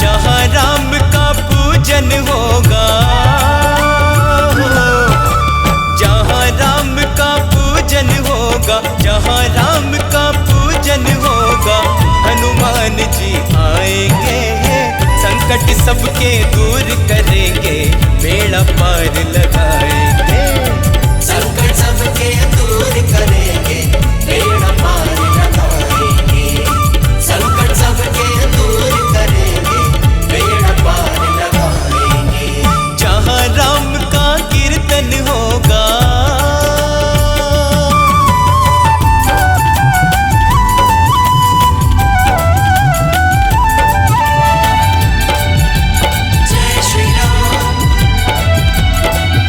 जहाँ राम का पूजन होगा, जहाँ राम का पूजन होगा, जहाँ राम का पूजन होगा, हनुमान जी आएंगे हैं। संकट सबके दूर करेंगे, बेड़ा पार लगाएंगे। संकट सबके दूर करेंगे, बेड़ा पार लगाएंगे। संकट सबके दूर करेंगे, बेड़ा पार लगाएंगे। जहाँ राम का कीर्तन होगा, जय श्री राम,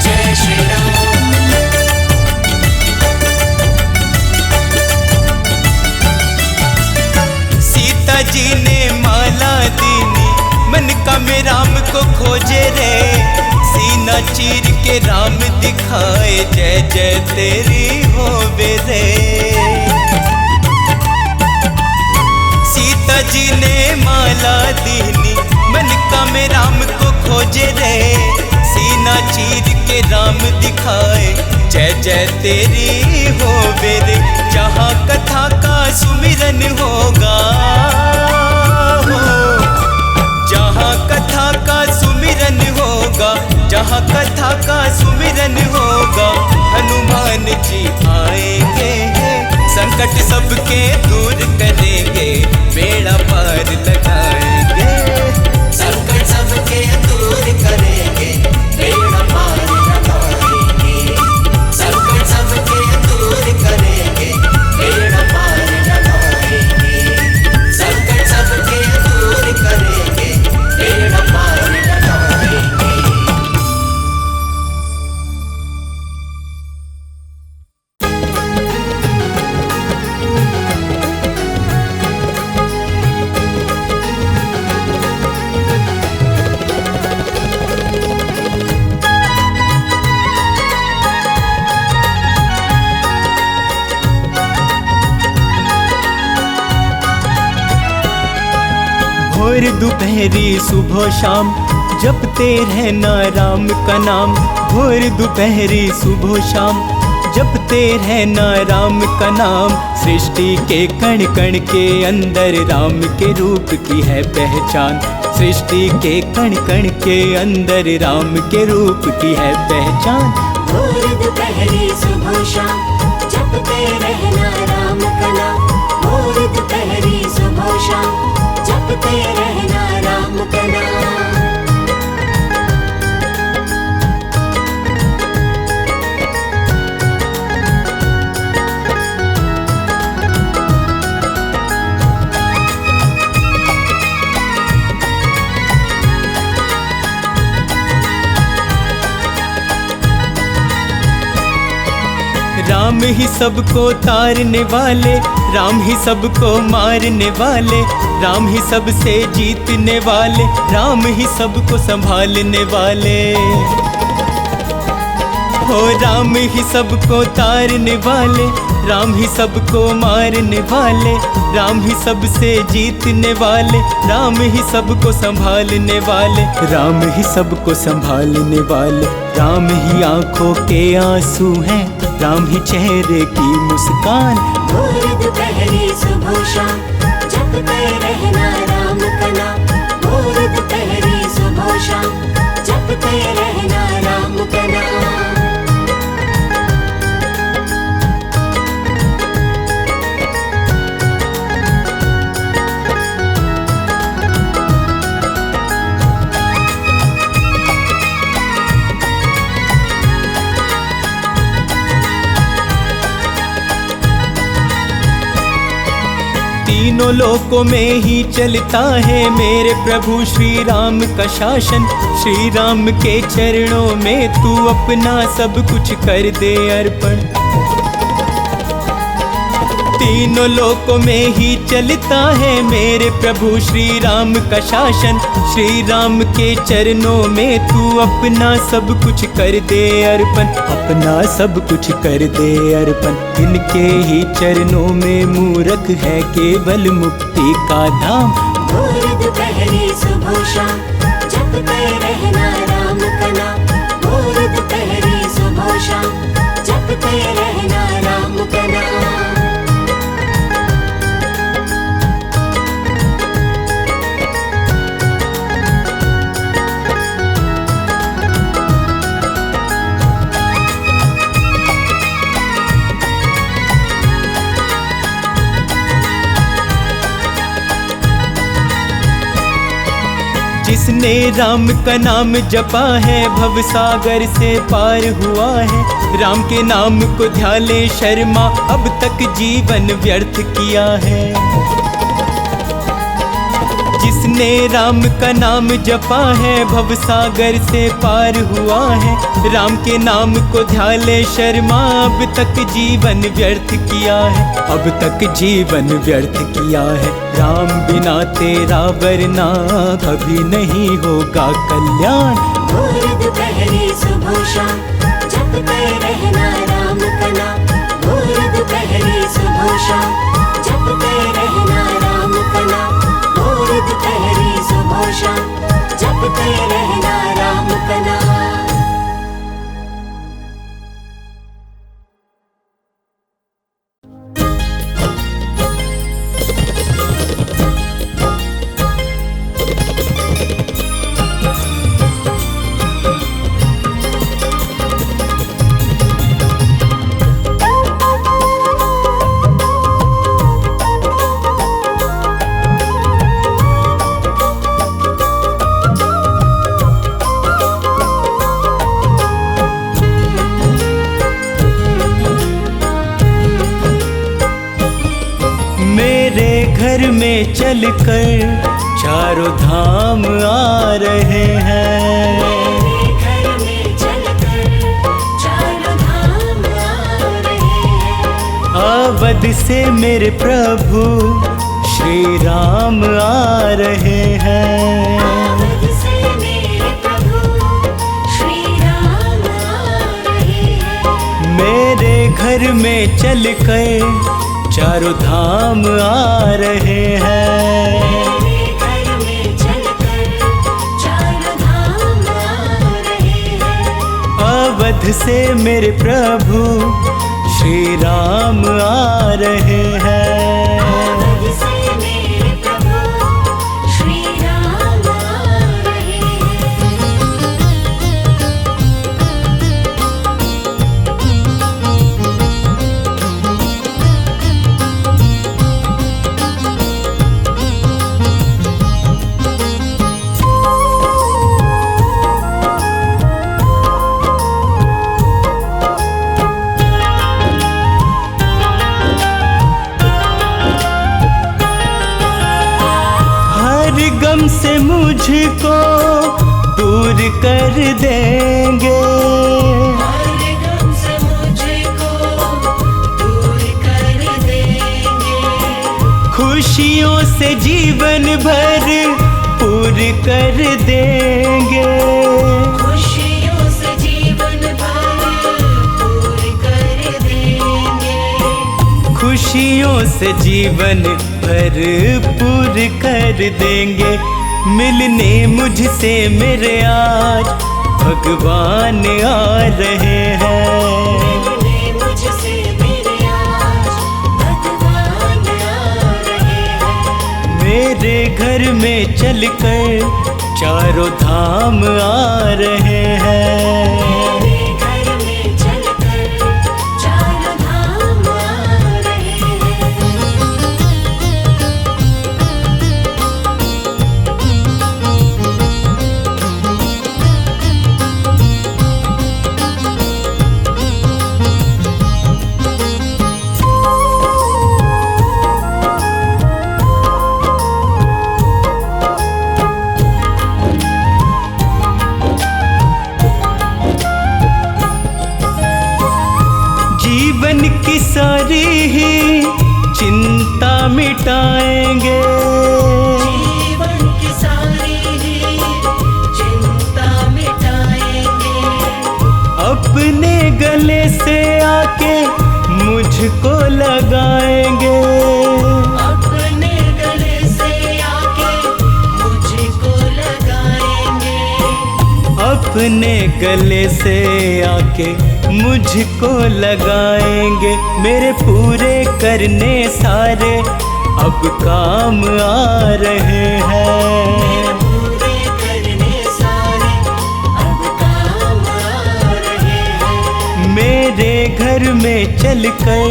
जय श्री राम। सीता जी ने माला दीनी, मन का में राम को खोजे रे। सीना चीर के राम दिखाए, जय जय तेरी होवे रे। सीता जी ने माला दीनी, मन का में राम को खोजे रे। सीना चीर के राम दिखाए, जय जय तेरी होवे रे। जहाँ कथा का सुमिरन होगा, जहाँ कथा का सुमिरन होगा, जहाँ कथा का सुमिरन होगा, हनुमान जी आएंगे हैं। संकट सबके दूर करेंगे, बेड़ा पार लगाएंगे। संकट सबके दूर करेंगे, बेड़ा पार लगाएंगे। संकट सबके दूर करेंगे, बेड़ा पार लगाएंगे। संकट सबके दूर करेंगे, बेड़ा पार लगाएंगे। भोर दोपहरी सुबह शाम, जपते रहना राम का नाम। भोर दोपहरी सुबह शाम, जपते रहना राम का नाम। सृष्टि के कण कण के अंदर राम के रूप की है पहचान। सृष्टि के कण कण के अंदर राम के रूप की है पहचान। भोर दोपहरी सुबह शाम, जपते रहना राम का नाम। भोर दोपहरी सुबह शाम, जपते रहना राम का नाम। राम ही सबको तारने वाले, राम ही सबको मारने वाले, राम ही सबसे जीतने वाले, राम ही सबको संभालने वाले। हो राम ही सबको तारने वाले, राम ही सबको मारने वाले, राम ही सबसे जीतने वाले, राम ही सबको संभालने वाले, राम ही सबको संभालने वाले। राम ही आंखों के आंसू हैं, राम ही चेहरे की मुस्कान। भोर दोपहरी सुबह शाम जपते रहना राम का नाम। भोर दोपहरी सुबह शाम जपते रहना राम का नाम। तीनों लोकों में ही चलता है मेरे प्रभु श्री राम का शासन। श्री राम के चरणों में तू अपना सब कुछ कर दे अर्पण। तीनों लोकों में ही चलता है मेरे प्रभु श्री राम का शासन। श्री राम के चरणों में तू अपना सब कुछ कर दे अर्पण, अपना सब कुछ कर दे अर्पण। इनके ही चरणों में मूरख है केवल मुक्ति का धाम। भोर दोपहरी सुबह शाम जपते रहना राम का नाम। भोर दोपहरी सुबह शाम जपते रहना राम का नाम। जिसने राम का नाम जपा है भव सागर से पार हुआ है। राम के नाम को ध्याले शर्मा अब तक जीवन व्यर्थ किया है। जिसने राम का नाम जपा है भव सागर से पार हुआ है। राम के नाम को ध्याले शर्मा अब तक जीवन व्यर्थ किया है, अब तक जीवन व्यर्थ किया है। राम बिना तेरा वरना कभी नहीं होगा कल्याण। भोर दोपहरी सुबह शाम जपते रहना राम का नाम। भोर दोपहरी सुबह शाम जपते रहना राम का नाम। भोर दोपहरी सुबह शाम जपते रहना राम का नाम। घर में चलकर चारों धाम आ रहे हैं। घर में चलकर चारों धाम आ रहे हैं। अवध से मेरे प्रभु श्री राम आ रहे हैं। अवध से मेरे प्रभु श्री राम आ रहे हैं। मेरे घर में चलकर चारों धाम आ रहे हैं। मेरे घर में चलकर चारों धाम आ रहे हैं। अवध से मेरे प्रभु श्री राम आ रहे हैं। अवध से मेरे प्रभु श्री राम आ रहे हैं। गम से मुझको दूर कर देंगे। हर गम से मुझको खुशियों से जीवन भर पूरी कर देंगे। खुशियों से जीवन भर पूरी कर देंगे। खुशियों से जीवन भर पूरी कर देंगे। मिलने मुझसे मेरे आज भगवान आ रहे हैं। मिलने मुझसे मेरे आज भगवान आ रहे हैं। मेरे घर में चलकर चारों धाम आ रहे हैं। मेरे घर में चलकर चारों धाम आ रहे हैं। जीवन की सारी ही चिंता मिटाएंगे। जीवन की सारी ही चिंता मिटाएंगे। अपने गले से आके मुझको लगाएंगे। अपने गले से आके मुझको लगाएंगे। अपने गले से आके मुझको लगाएंगे। मेरे पूरे करने सारे अब काम आ रहे हैं। पूरे करने सारे अब काम आ रहे हैं। मेरे घर में चलकर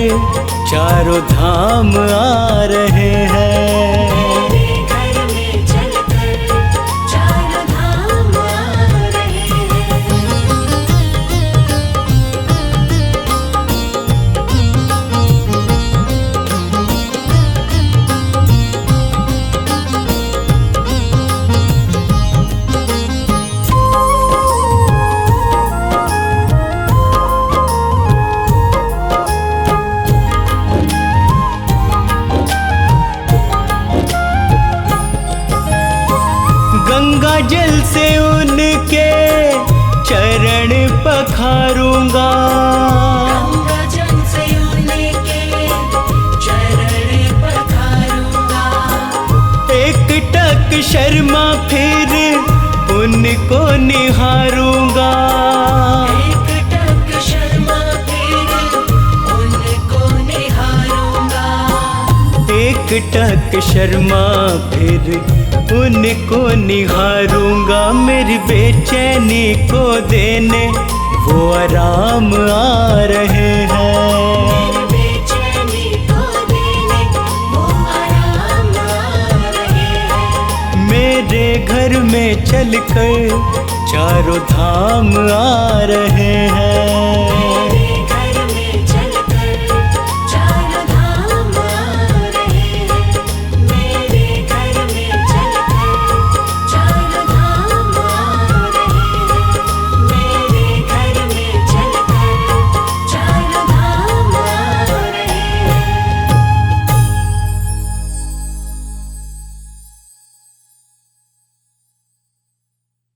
चारों धाम आ रहे हैं। मेरे घर में चलकर चारों धाम आ रहे हैं। गंगा जल से उनके चरण पखारूंगा। गंगा जल से उनके चरण पखारूंगा। एक टक शर्मा फिर उनको निहारूंगा। एक टक शर्मा फिर उनको निहारूंगा। एक टक शर्मा फिर उनको निहारूंगा। मेरी बेचैनी को देने वो आराम आ रहे हैं। मेरी बेचैनी को देने वो आराम आ रहे हैं। मेरे घर में चलकर चारों धाम आ रहे हैं।